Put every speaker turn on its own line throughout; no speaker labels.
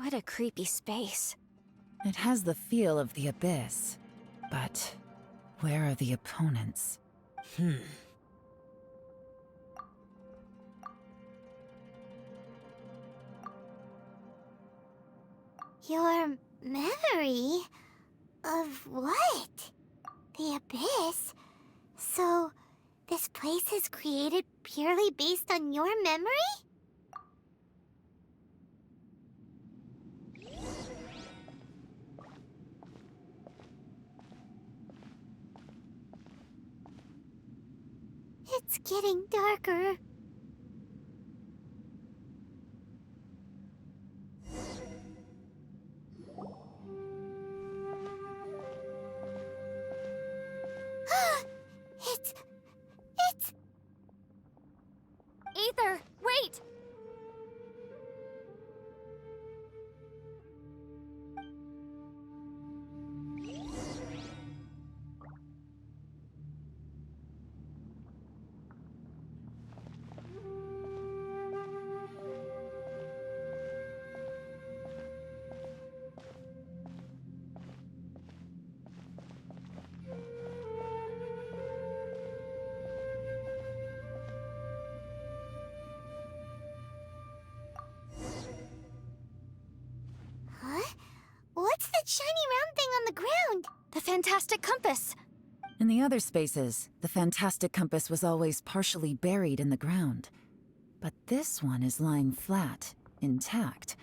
What a creepy space.
It has the feel of the abyss. But where are the opponents?
Your memory? Of what? The abyss? So, this place is created purely based on your memory? It's getting darker. It's...
Ether, wait!
Huh? What's that shiny round thing on the ground?
The fantastic compass!
In the other spaces, the fantastic compass was always partially buried in the ground. But this one is lying flat, intact,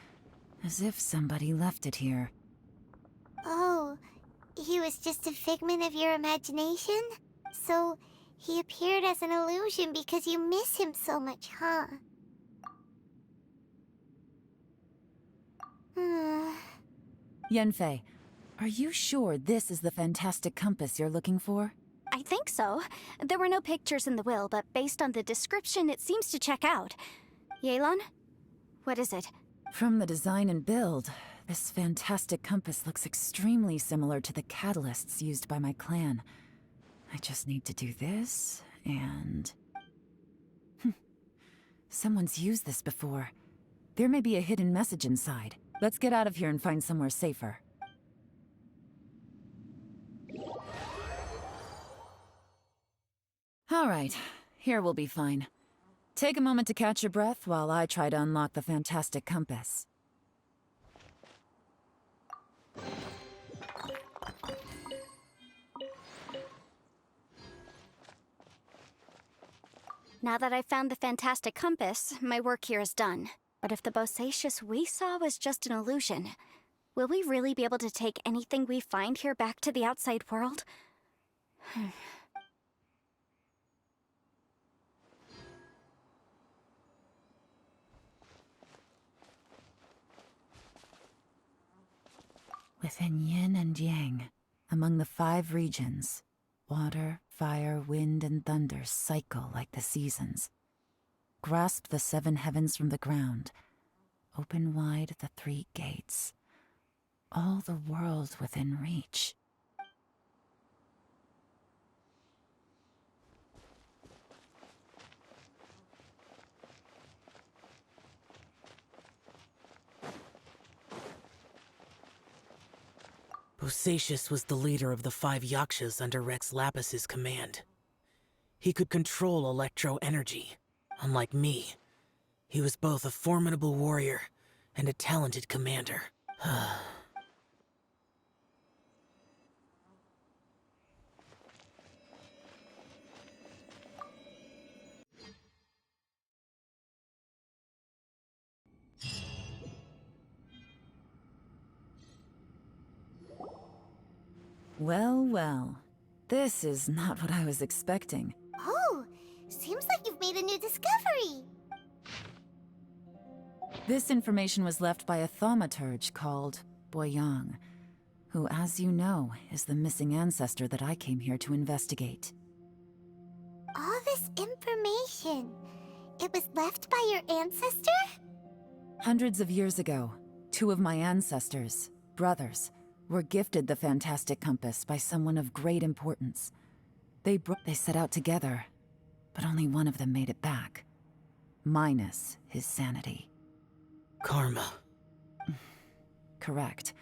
as if somebody left it here.
Oh, he was just a figment of your imagination? So, he appeared as an illusion because you miss him so much, huh?
Yanfei, are you sure this is the fantastic compass you're looking for?
I think so. There were no pictures in the will, but based on the description, it seems to check out. Yelan? What is it?
From the design and build, this fantastic compass looks extremely similar to the catalysts used by my clan. I just need to do this, and... Someone's used this before. There may be a hidden message inside. Let's get out of here and find somewhere safer. All right, here we'll be fine. Take a moment to catch your breath while I try to unlock the fantastic compass.
Now that I've found the fantastic compass, my work here is done. But if the Bosacious we saw was just an illusion, will we really be able to take anything we find here back to the outside world?
Within yin and yang, among the 5 regions, water, fire, wind, and thunder cycle like the seasons. Grasp the 7 heavens from the ground. Open wide the 3 gates. All the world within reach.
Bosacious was the leader of the 5 Yakshas under Rex Lapis's command. He could control electro-energy. Unlike me, he was both a formidable warrior and a talented commander.
Well, well. This is not what I was expecting.
Oh, seems like you've made a new discovery.
This information was left by a thaumaturge called Boyang, who, as you know, is the missing ancestor that I came here to investigate.
All this information, it was left by your ancestor?
Hundreds of years ago, 2 of my ancestors, brothers, were gifted the fantastic compass by someone of great importance. They set out together, but only one of them made it back. Minus his sanity.
Karma.
correct.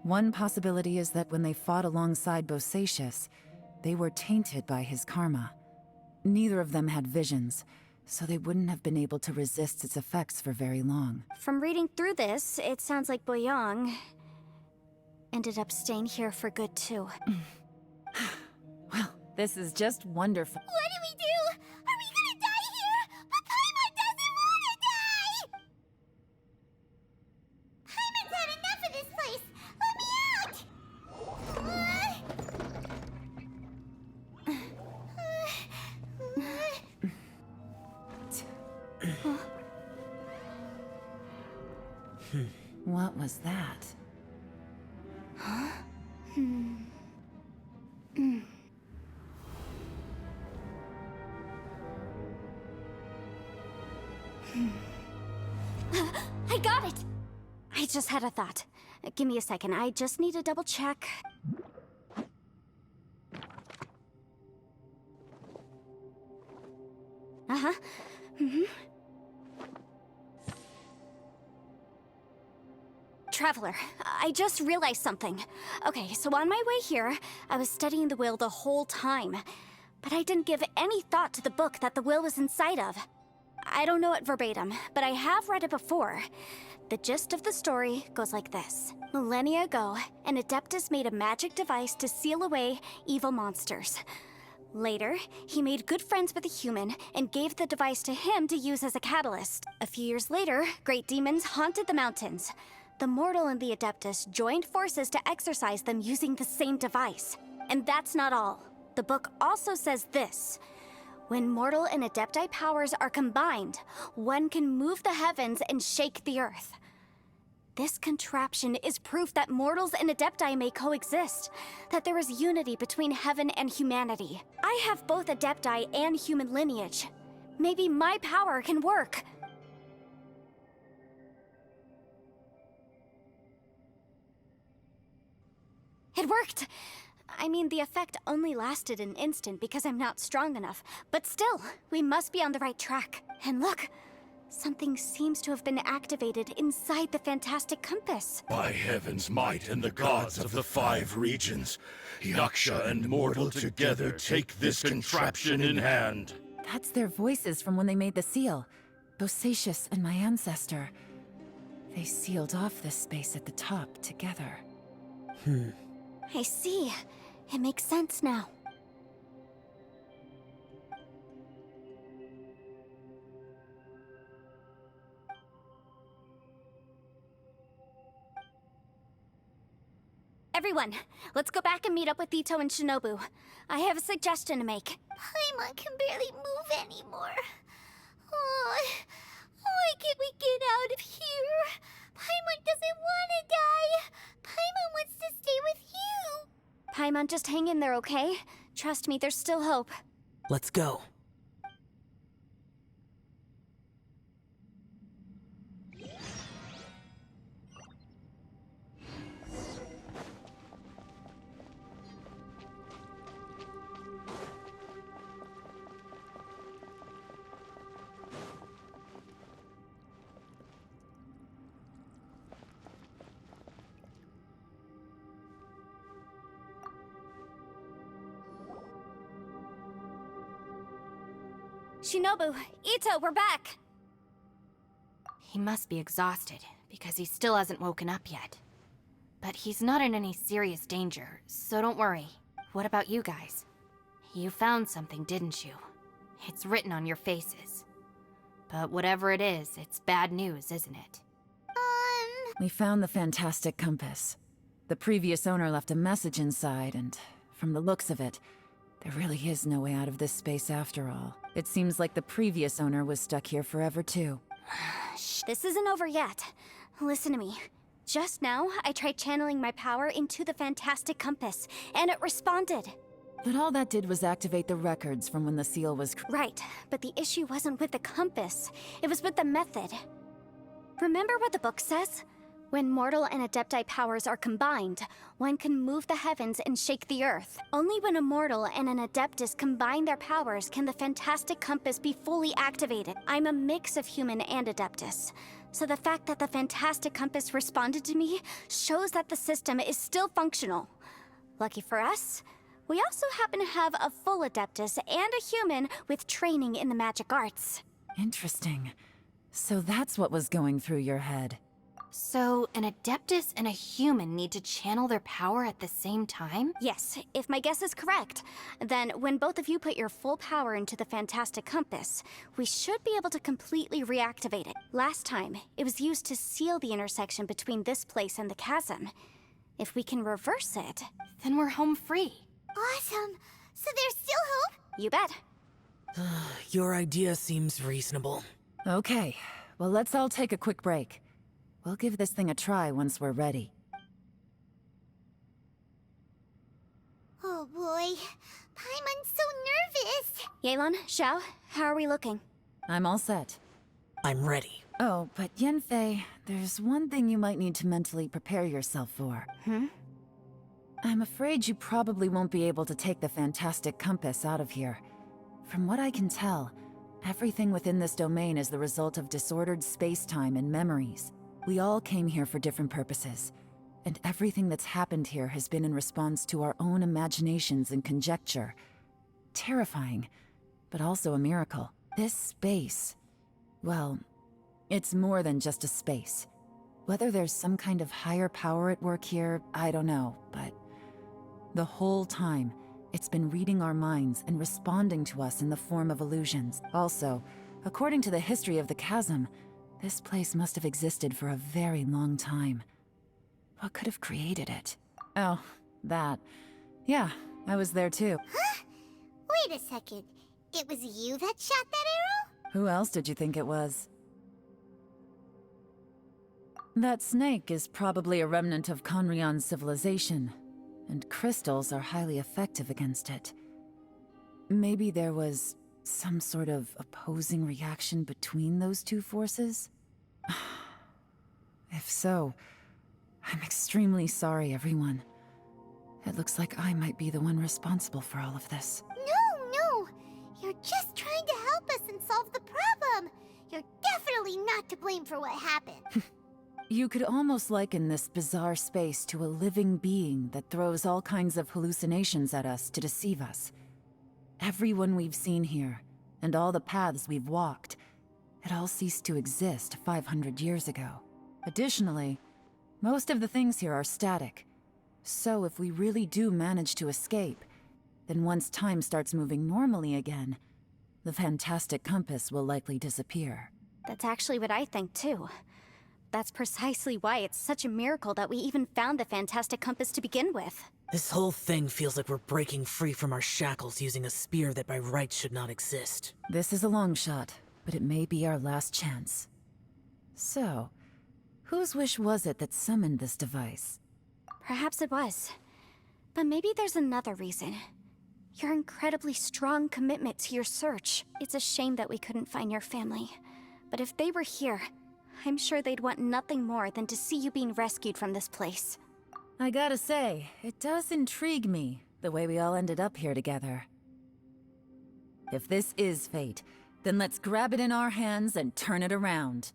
One possibility is that when they fought alongside Bosacius, they were tainted by his karma. Neither of them had visions, so they wouldn't have been able to resist its effects for very long.
From reading through this, it sounds like Boyang ended up staying here for good too.
Well, this is just wonderful.
What do we do? Are we gonna die here? But Paimon doesn't wanna die! Paimon's had enough of this place! Let me out!
What was that?
I got it! I just had a thought. Give me a second, I just need to double check. Uh-huh. Traveler, I just realized something. Okay, so on my way here, I was studying the will the whole time. But I didn't give any thought to the book that the will was inside of. I don't know it verbatim, but I have read it before. The gist of the story goes like this. Millennia ago, an Adeptus made a magic device to seal away evil monsters. Later, he made good friends with a human and gave the device to him to use as a catalyst. A few years later, great demons haunted the mountains. The mortal and the Adeptus joined forces to exorcise them using the same device. And that's not all. The book also says this. When mortal and Adepti powers are combined, one can move the heavens and shake the earth. This contraption is proof that mortals and Adepti may coexist, that there is unity between heaven and humanity. I have both Adepti and human lineage. Maybe my power can work. It worked! I mean, the effect only lasted an instant because I'm not strong enough. But still, we must be on the right track. And look, something seems to have been activated inside the fantastic compass.
By heaven's might and the gods of the 5 regions, Yaksha and mortal together take this contraption in hand.
That's their voices from when they made the seal. Bosacius and my ancestor. They sealed off this space at the top together.
I see. It makes sense now. Everyone, let's go back and meet up with Ito and Shinobu. I have a suggestion to make.
Paimon can barely move anymore. Oh, why can't we get out of here? Paimon doesn't want to die. Paimon wants to stay with you.
Paimon, just hang in there, okay? Trust me, there's still hope.
Let's go.
Shinobu, Ito, we're back!
He must be exhausted, because he still hasn't woken up yet. But he's not in any serious danger, so don't worry. What about you guys? You found something, didn't you? It's written on your faces. But whatever it is, it's bad news, isn't it?
We found the fantastic compass. The previous owner left a message inside, and from the looks of it, there really is no way out of this space after all. It seems like the previous owner was stuck here forever too.
Shh, this isn't over yet. Listen to me. Just now, I tried channeling my power into the fantastic compass, and it responded.
But all that did was activate the records from when the seal was
Right, but the issue wasn't with the compass. It was with the method. Remember what the book says? When mortal and Adepti powers are combined, one can move the heavens and shake the earth. Only when a mortal and an Adeptus combine their powers can the fantastic compass be fully activated. I'm a mix of human and Adeptus, So the fact that the Fantastic Compass responded to me shows that the system is still functional. Lucky for us, we also happen to have a full Adeptus and a human with training in the magic arts.
Interesting. So that's what was going through your head.
So, an Adeptus and a human need to channel their power at the same time?
Yes, if my guess is correct, then when both of you put your full power into the Fantastic Compass, we should be able to completely reactivate it. Last time, it was used to seal the intersection between this place and the chasm. If we can reverse it...
Then we're home free.
Awesome. So there's still hope?
You bet.
Your idea seems reasonable.
Okay, well, let's all take a quick break. We'll give this thing a try once we're ready.
Oh boy. Paimon's so nervous.
Yelan, Xiao, how are we looking?
I'm all set.
I'm ready.
Oh, but Yanfei, there's one thing you might need to mentally prepare yourself for. I'm afraid you probably won't be able to take the Fantastic Compass out of here. From what I can tell, everything within this domain is the result of disordered space-time and memories. We all came here for different purposes, and everything that's happened here has been in response to our own imaginations and conjecture. Terrifying, but also a miracle. This space, well, it's more than just a space. Whether there's some kind of higher power at work here, I don't know, but the whole time, it's been reading our minds and responding to us in the form of illusions. Also, according to the history of the chasm, this place must have existed for a very long time. What could have created it? Oh, that. Yeah, I was there too.
Huh? Wait a second. It was you that shot that arrow?
Who else did you think it was? That snake is probably a remnant of Conrion's civilization, and crystals are highly effective against it. Maybe there was some sort of opposing reaction between those two forces? If so, I'm extremely sorry, everyone. It looks like I might be the one responsible for all of this.
No. You're just trying to help us and solve the problem. You're definitely not to blame for what happened.
You could almost liken this bizarre space to a living being that throws all kinds of hallucinations at us to deceive us. Everyone we've seen here, and all the paths we've walked, it all ceased to exist 500 years ago. Additionally, most of the things here are static. So if we really do manage to escape, then once time starts moving normally again, the Fantastic Compass will likely disappear.
That's actually what I think too. That's precisely why it's such a miracle that we even found the Fantastic Compass to begin with.
This whole thing feels like we're breaking free from our shackles using a spear that by rights should not exist.
This is a long shot, but it may be our last chance. So, whose wish was it that summoned this device?
Perhaps it was. But maybe there's another reason. Your incredibly strong commitment to your search. It's a shame that we couldn't find your family. But if they were here, I'm sure they'd want nothing more than to see you being rescued from this place.
I gotta say, it does intrigue me, the way we all ended up here together. If this is fate, then let's grab it in our hands and turn it around.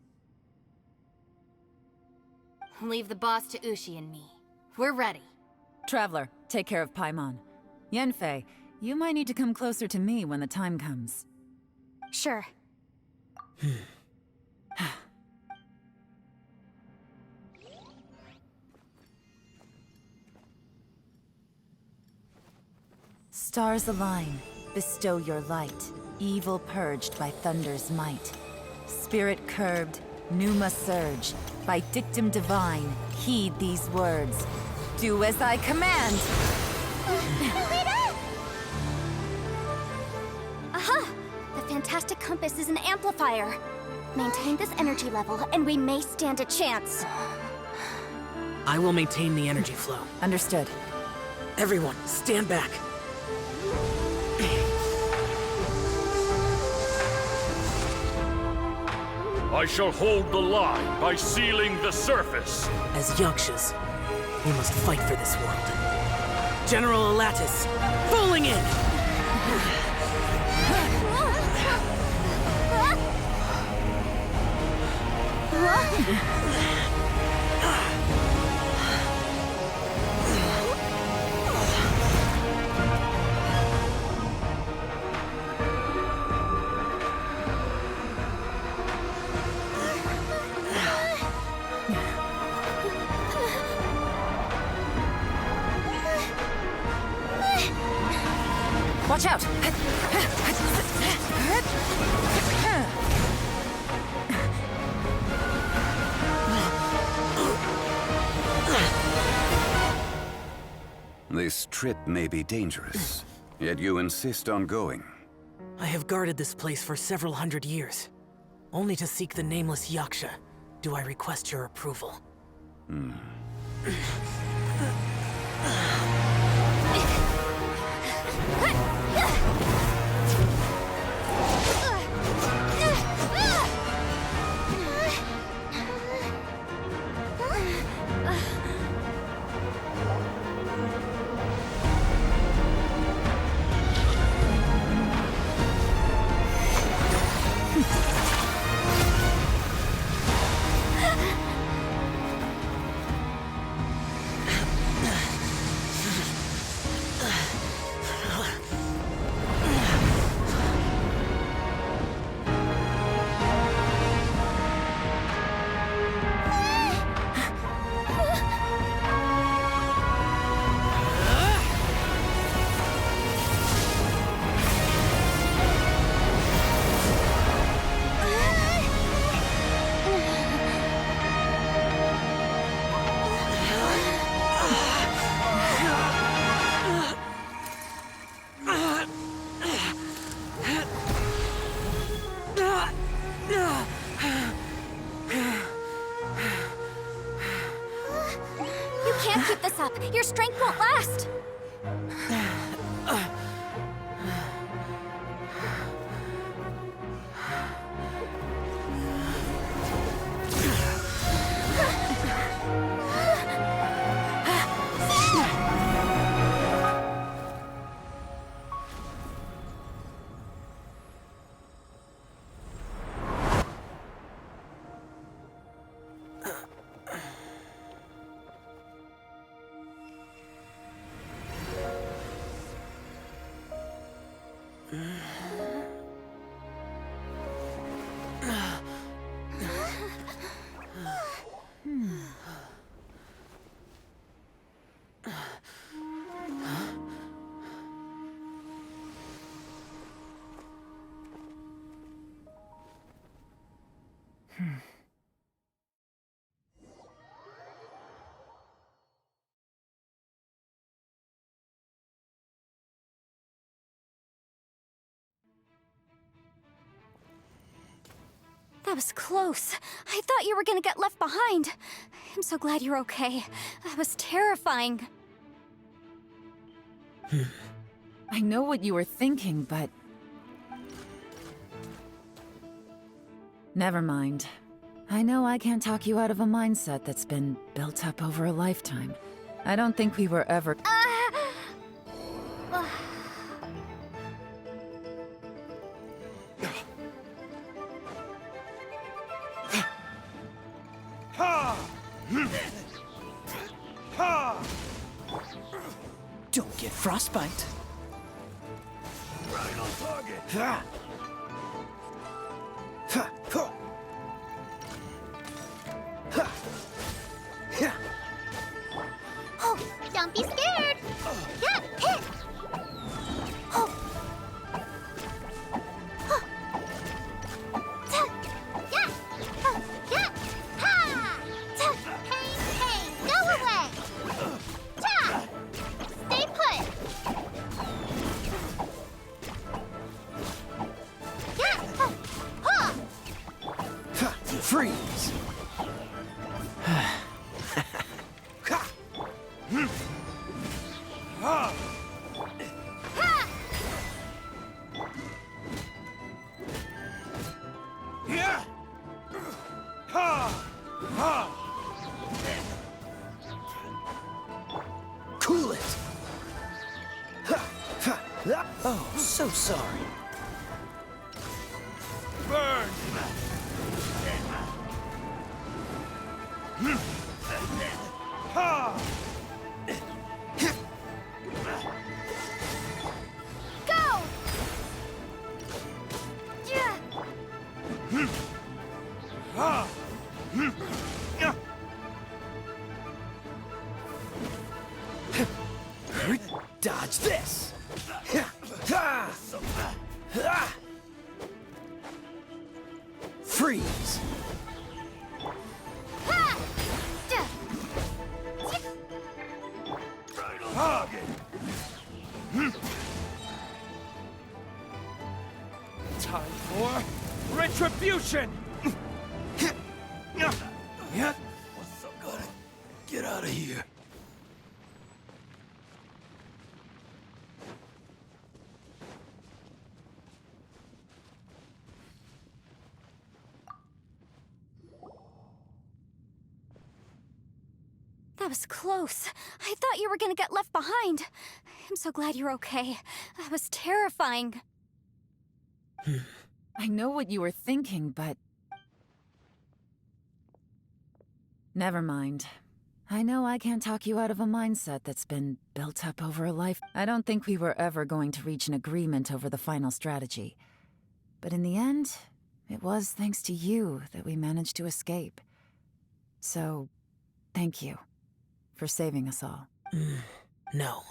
Leave the boss to Ushi and me. We're ready.
Traveler, take care of Paimon. Yanfei, you might need to come closer to me when the time comes.
Sure. Stars align, bestow your light, evil purged by thunder's might. Spirit curbed, pneuma surge, by dictum divine, heed these words. Do as I command! Aha! The Fantastic Compass is an amplifier. Maintain this energy level, and we may stand a chance.
I will maintain the energy flow.
Understood.
Everyone, stand back.
I shall hold the line by sealing the surface.
As Yakshas, we must fight for this world. General Elatus, falling in!
Watch out!
This trip may be dangerous, yet you insist on going.
I have guarded this place for several hundred years. Only to seek the nameless Yaksha do I request your approval.
You can't keep this up. Your strength won't last. That was close. I thought you were gonna get left behind. I'm so glad you're okay. That was terrifying.
I know what you were thinking, but... Never mind. I know I can't talk you out of a mindset that's been built up over a lifetime. I don't think we were ever...
Don't get frostbite.
Right on target.
Ha! Ha! Ha! Ha! Ha!
Oh, don't be scared. Yeah, hit. Oh. Huh. Ta. Yeah. Oh, yeah. Ha. Ta. Pain, pain, go away. Ta. Stay put. Yeah. Oh. Ha.
Ha! Freeze! Ha!
Ha.
Yeah! Ha! Ha! Cool it! Ha! Ha! Ha! Oh, so sorry.
Burn!
Go!
Dodge this! Freeze! Time for retribution!
What's so good? Get out of here.
That was close. I thought you were gonna get left behind. I'm so glad you're okay. That was terrifying.
I know what you were thinking, but... Never mind. I know I can't talk you out of a mindset that's been built up over a life. I don't think we were ever going to reach an agreement over the final strategy. But in the end, it was thanks to you that we managed to escape. So, thank you for saving us all.
No.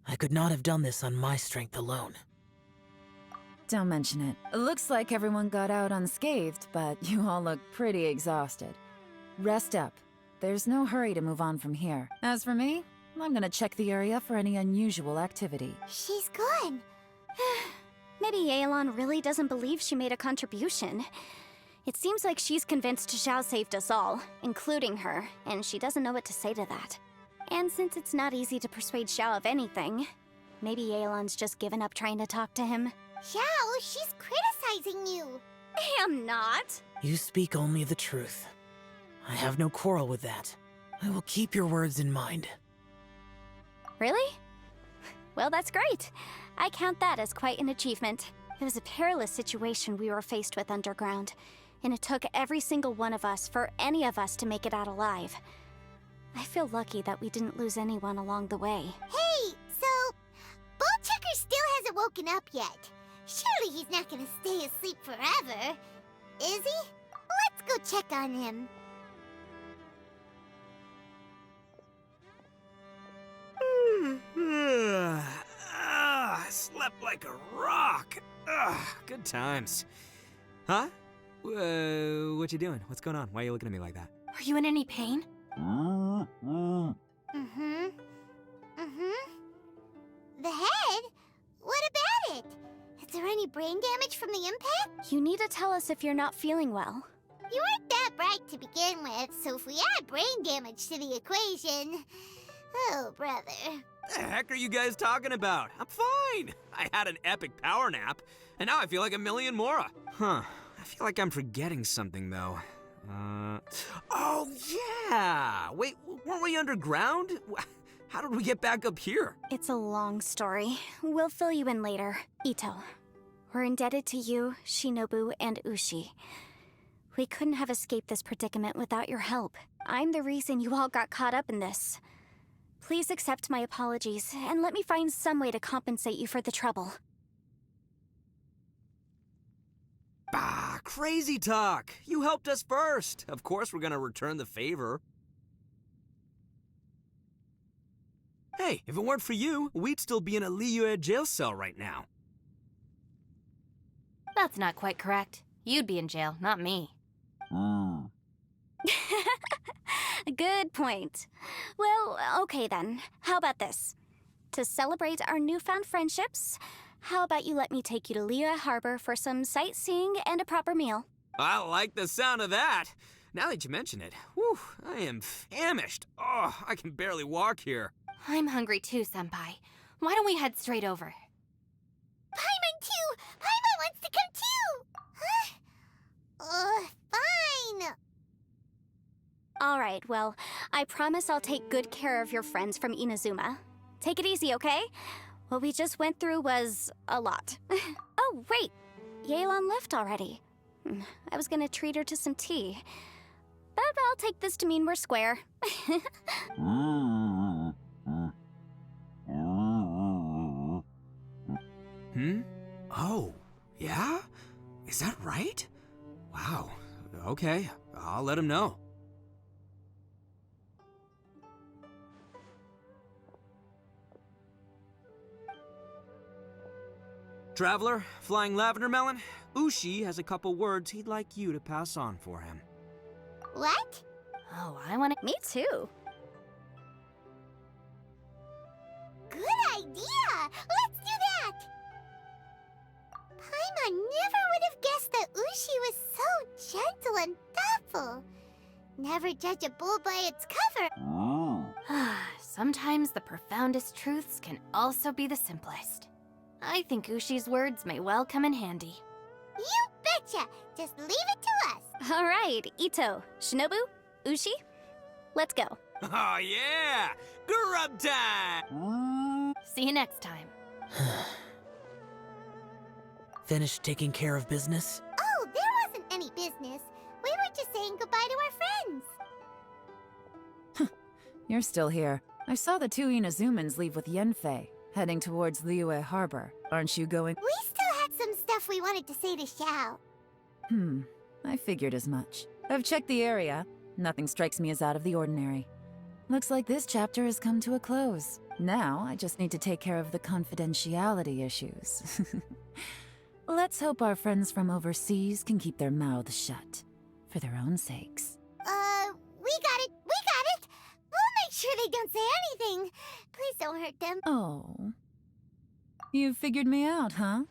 I could not have done this on my strength alone.
Don't mention it. It looks like everyone got out unscathed, but you all look pretty exhausted. Rest up. There's no hurry to move on from here. As for me, I'm gonna check the area for any unusual activity.
She's gone.
Maybe Yelan really doesn't believe she made a contribution. It seems like she's convinced Xiao saved us all, including her, and she doesn't know what to say to that. And since it's not easy to persuade Xiao of anything, maybe Yelan's just given up trying to talk to him.
Xiao, she's criticizing you.
I am not.
You speak only the truth. I have no quarrel with that. I will keep your words in mind.
Really? Well, that's great. I count that as quite an achievement. It was a perilous situation we were faced with underground, and it took every single one of us for any of us to make it out alive. I feel lucky that we didn't lose anyone along the way.
Hey, so Bullchecker still hasn't woken up yet. Surely he's not gonna stay asleep forever, is he? Let's go check on him.
I slept like a rock. Good times. Huh? What you doing? What's going on? Why are you looking at me like that?
Are you in any pain?
The head? What about it? Is there any brain damage from the impact?
You need to tell us if you're not feeling well.
You weren't that bright to begin with, so if we add brain damage to the equation... Oh, brother.
The heck are you guys talking about? I'm fine. I had an epic power nap, and now I feel like a million more. Huh. I feel like I'm forgetting something, though. Oh, yeah! Wait, weren't we underground? How did we get back up here?
It's a long story. We'll fill you in later. Ito, we're indebted to you, Shinobu, and Ushi. We couldn't have escaped this predicament without your help. I'm the reason you all got caught up in this. Please accept my apologies, and let me find some way to compensate you for the trouble.
Bah, crazy talk. You helped us first. Of course we're gonna return the favor. Hey, if it weren't for you, we'd still be in a Liyue jail cell right now.
That's not quite correct. You'd be in jail, not me.
Good point. Well, okay then. How about this? To celebrate our newfound friendships, how about you let me take you to Liyue Harbor for some sightseeing and a proper meal?
I like the sound of that. Now that you mention it, whew, I am famished. Oh, I can barely walk here.
I'm hungry too, Senpai. Why don't we head straight over?
Paimon too! Paimon wants to come too! Huh? Fine!
Alright, well, I promise I'll take good care of your friends from Inazuma. Take it easy, okay? What we just went through was a lot. Oh, wait! Yelan left already. I was gonna treat her to some tea. but I'll take this to mean we're square.
Oh, yeah? Is that right? Wow. Okay, I'll let him know. Traveler, Flying Lavender Melon, Ushi has a couple words he'd like you to pass on for him.
What?
Oh, I want to.
Me too.
Good idea! Let's do that! Paimon never would have guessed that Ushi was so gentle and thoughtful. Never judge a bull by its cover.
Sometimes the profoundest truths can also be the simplest. I think Ushi's words may well come in handy.
You betcha! Just leave it to us.
All right, Ito, Shinobu, Ushi, let's go.
Oh yeah! Grub time!
See you next time.
Finished taking care of business?
Oh, there wasn't any business. We were just saying goodbye to our friends.
You're still here. I saw the two Inazumans leave with Yenfei, heading towards Liyue Harbor. Aren't you going?
We still had some stuff we wanted to say to Xiao.
I figured as much. I've checked the area. Nothing strikes me as out of the ordinary. Looks like this chapter has come to a close. Now, I just need to take care of the confidentiality issues. Let's hope our friends from overseas can keep their mouths shut. For their own sakes.
We got it! We got it! We'll make sure they don't say anything. Please don't hurt them.
Oh. You figured me out, huh?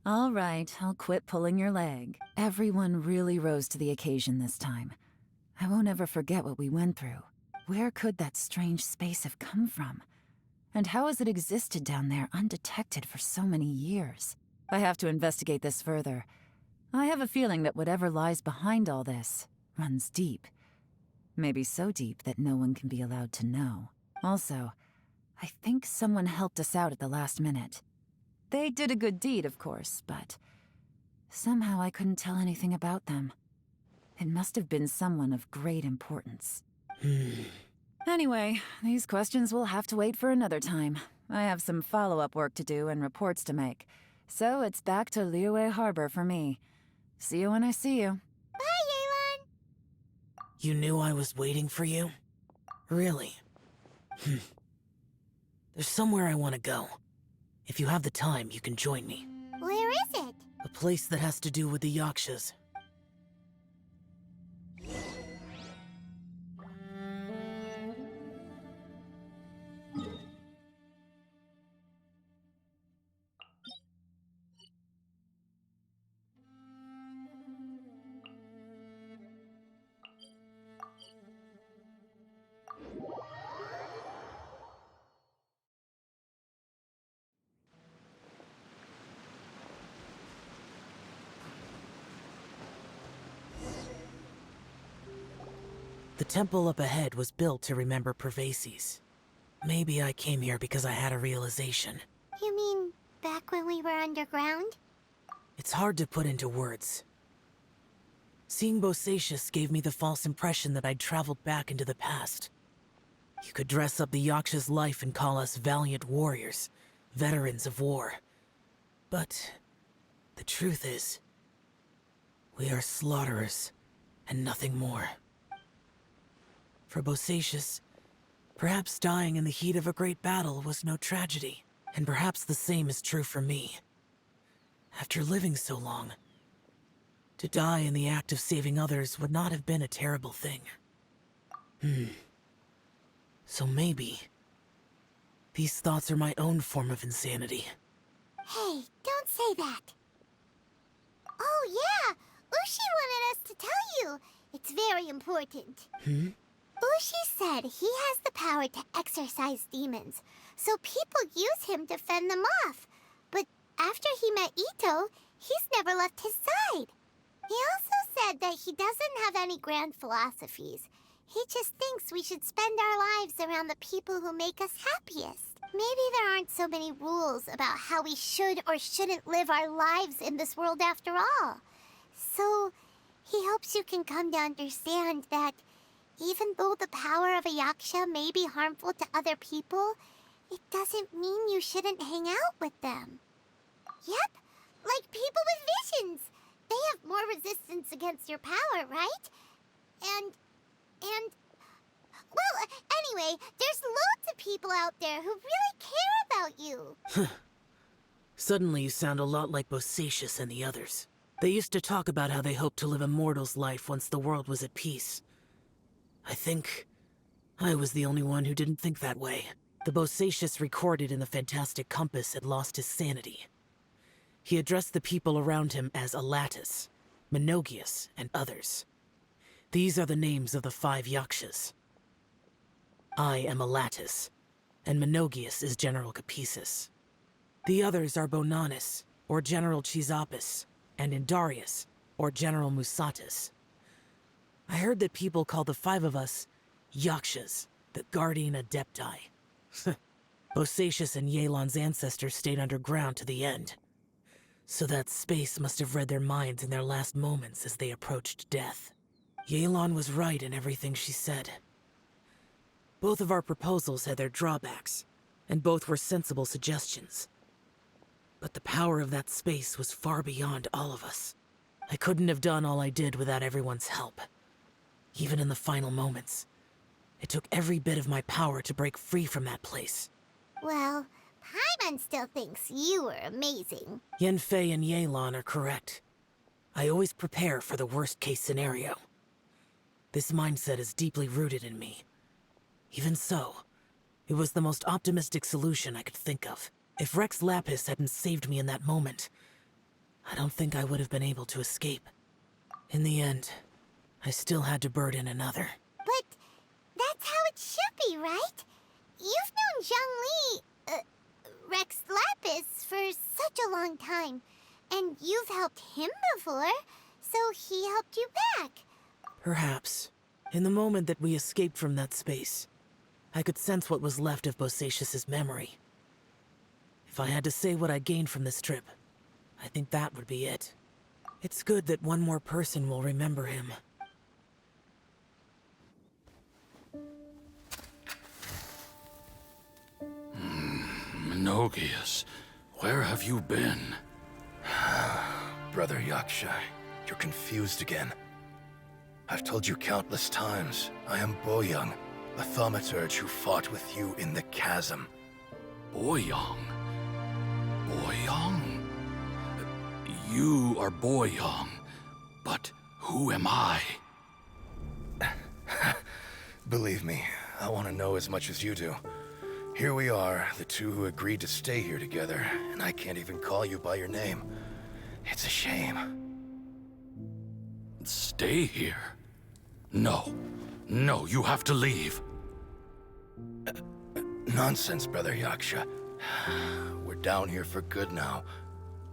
All right, I'll quit pulling your leg. Everyone really rose to the occasion this time. I won't ever forget what we went through. Where could that strange space have come from? And how has it existed down there undetected for so many years? I have to investigate this further. I have a feeling that whatever lies behind all this runs deep. Maybe so deep that no one can be allowed to know. Also, I think someone helped us out at the last minute. They did a good deed, of course, but somehow I couldn't tell anything about them. It must have been someone of great importance. Anyway, these questions will have to wait for another time. I have some follow-up work to do and reports to make. So it's back to Liyue Harbor for me. See you when I see you.
Bye, Yelan!
You knew I was waiting for you? Really? There's somewhere I want to go. If you have the time, you can join me.
Where is it?
A place that has to do with the Yakshas. The temple up ahead was built to remember Pervases. Maybe I came here because I had a realization.
You mean back when we were underground?
It's hard to put into words. Seeing Bosacius gave me the false impression that I'd traveled back into the past. You could dress up the Yaksha's life and call us valiant warriors, veterans of war. But the truth is, we are slaughterers and nothing more. For Bosacius, perhaps dying in the heat of a great battle was no tragedy, and perhaps the same is true for me. After living so long, to die in the act of saving others would not have been a terrible thing. So maybe these thoughts are my own form of insanity.
Hey, don't say that. Oh yeah, Ushi wanted us to tell you. It's very important. Ushi said he has the power to exorcise demons, so people use him to fend them off. But after he met Ito, he's never left his side. He also said that he doesn't have any grand philosophies. He just thinks we should spend our lives around the people who make us happiest. Maybe there aren't so many rules about how we should or shouldn't live our lives in this world after all. So, He hopes you can come to understand that even though the power of a yaksha may be harmful to other people, it doesn't mean you shouldn't hang out with them. Yep, like people with visions. They have more resistance against your power, right? Well, anyway, there's loads of people out there who really care about you.
Suddenly you sound a lot like Bosacius and the others. They used to talk about how they hoped to live a mortal's life once the world was at peace. I think I was the only one who didn't think that way. The Bosacius recorded in the Fantastic Compass had lost his sanity. He addressed the people around him as Alatus, Menogius, and others. These are the names of the 5 yakshas. I am Alatus, and Menogius is General Capisis. The others are Bonanis, or General Chisapis, and Indarius, or General Musatus. I heard that people call the 5 of us yakshas, the Guardian Adepti. Bosacius and Yelan's ancestors stayed underground to the end. So that space must have read their minds in their last moments as they approached death. Yelan was right in everything she said. Both of our proposals had their drawbacks, and both were sensible suggestions. But the power of that space was far beyond all of us. I couldn't have done all I did without everyone's help. Even in the final moments, it took every bit of my power to break free from that place.
Well, Paimon still thinks you were amazing.
Yanfei and Yelan are correct. I always prepare for the worst-case scenario. This mindset is deeply rooted in me. Even so, it was the most optimistic solution I could think of. If Rex Lapis hadn't saved me in that moment, I don't think I would have been able to escape. In the end, I still had to burden another.
But that's how it should be, right? You've known Zhang Li, Rex Lapis, for such a long time. And you've helped him before, so he helped you back.
Perhaps. In the moment that we escaped from that space, I could sense what was left of Bosacius's memory. If I had to say what I gained from this trip, I think that would be it. It's good that one more person will remember him.
Menogius, where have you been? Brother Yaksha, you're confused again. I've told you countless times, I am Boyoung, a thaumaturge who fought with you in the chasm. Boyoung? Boyoung? You are Boyoung, but who am I? Believe me, I want to know as much as you do. Here we are, the two who agreed to stay here together, and I can't even call you by your name. It's a shame. Stay here? No. No, you have to leave. Nonsense, Brother Yaksha. We're down here for good now.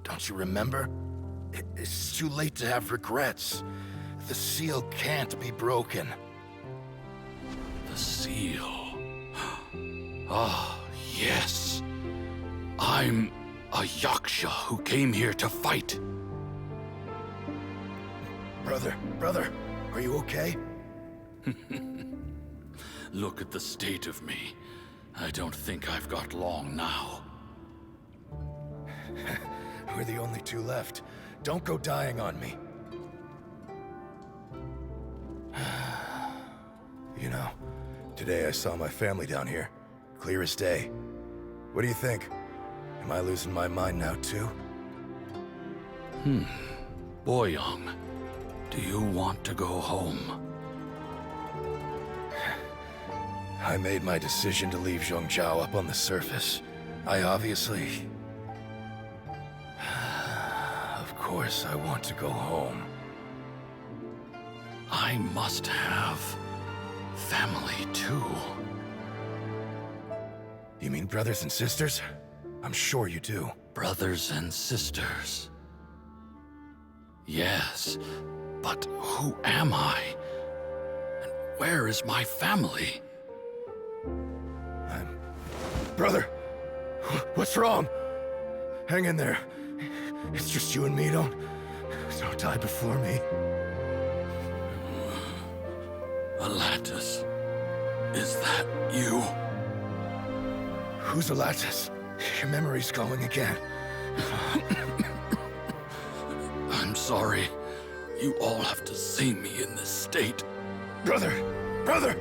Don't you remember? It's too late to have regrets. The seal can't be broken. The seal... Ah, yes. I'm a Yaksha who came here to fight. Brother, are you okay? Look at the state of me. I don't think I've got long now. We're the only two left. Don't go dying on me. You know, today I saw my family down here. Clear as day. What do you think? Am I losing my mind now, too? Boyoung, do you want to go home? I made my decision to leave Zhongzhou up on the surface. I obviously... Of course I want to go home. I must have... family, too. You mean brothers and sisters? I'm sure you do. Brothers and sisters. Yes, but who am I? And where is my family? Brother! What's wrong? Hang in there. It's just you and me, don't die before me.
Alatus, is that you?
Who's Alatus? Your memory's going again.
I'm sorry. You all have to see me in this state.
Brother! Brother!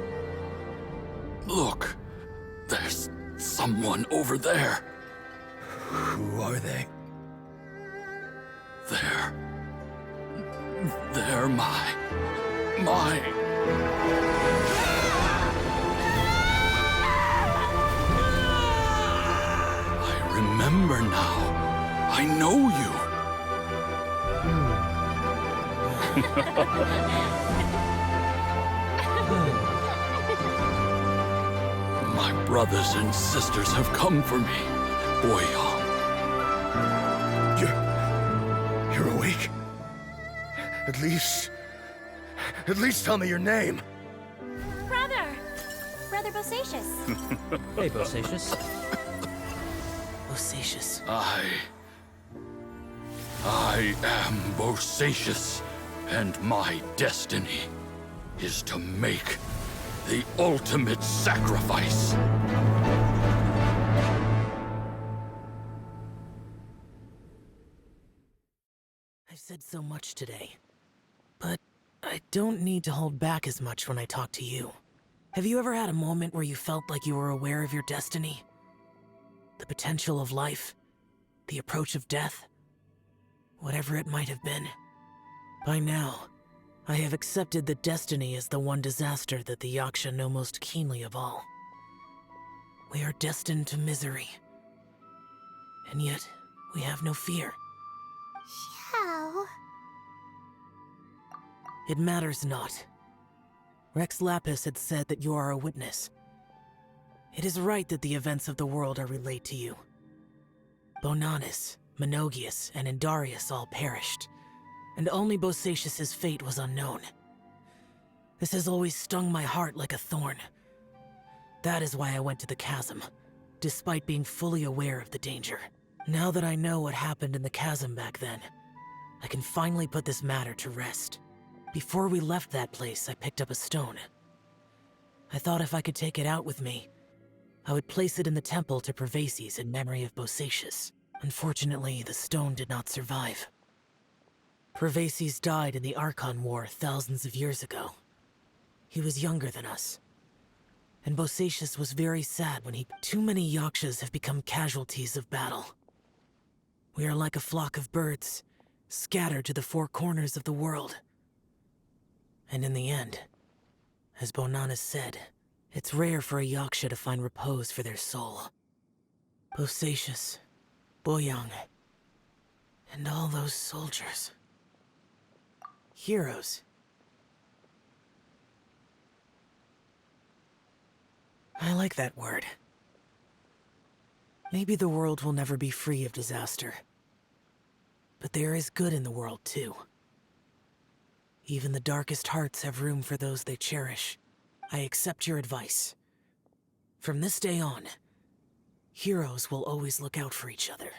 Look, there's someone over there.
Who are they?
They're my... I remember now. I know you. My brothers and sisters have come for me, Boyong.
You're awake? At least tell me your name.
Brother Bosacious.
Hey, Bosacious.
Bosacious.
I am Bosacious, and my destiny is to make the ultimate sacrifice.
I've said so much today, but I don't need to hold back as much when I talk to you. Have you ever had a moment where you felt like you were aware of your destiny? The potential of life? The approach of death? Whatever it might have been. By now, I have accepted that destiny is the one disaster that the Yaksha know most keenly of all. We are destined to misery. And yet, we have no fear.
Xiao.
It matters not. Rex Lapis had said that you are a witness. It is right that the events of the world are relayed to you. Bonanis, Menogius, and Indarius all perished, and only Bosacious's fate was unknown. This has always stung my heart like a thorn. That is why I went to the chasm, despite being fully aware of the danger. Now that I know what happened in the chasm back then, I can finally put this matter to rest. Before we left that place, I picked up a stone. I thought if I could take it out with me, I would place it in the temple to Pervases in memory of Bosacious. Unfortunately, the stone did not survive. Pervases died in the Archon War thousands of years ago. He was younger than us. And Bosacious was very sad when Too many Yakshas have become casualties of battle. We are like a flock of birds, scattered to the four corners of the world. And in the end, as Bonanis said, it's rare for a Yaksha to find repose for their soul. Bosacious, Boyong, and all those soldiers. Heroes. I like that word. Maybe the world will never be free of disaster. But there is good in the world, too. Even the darkest hearts have room for those they cherish. I accept your advice. From this day on, heroes will always look out for each other.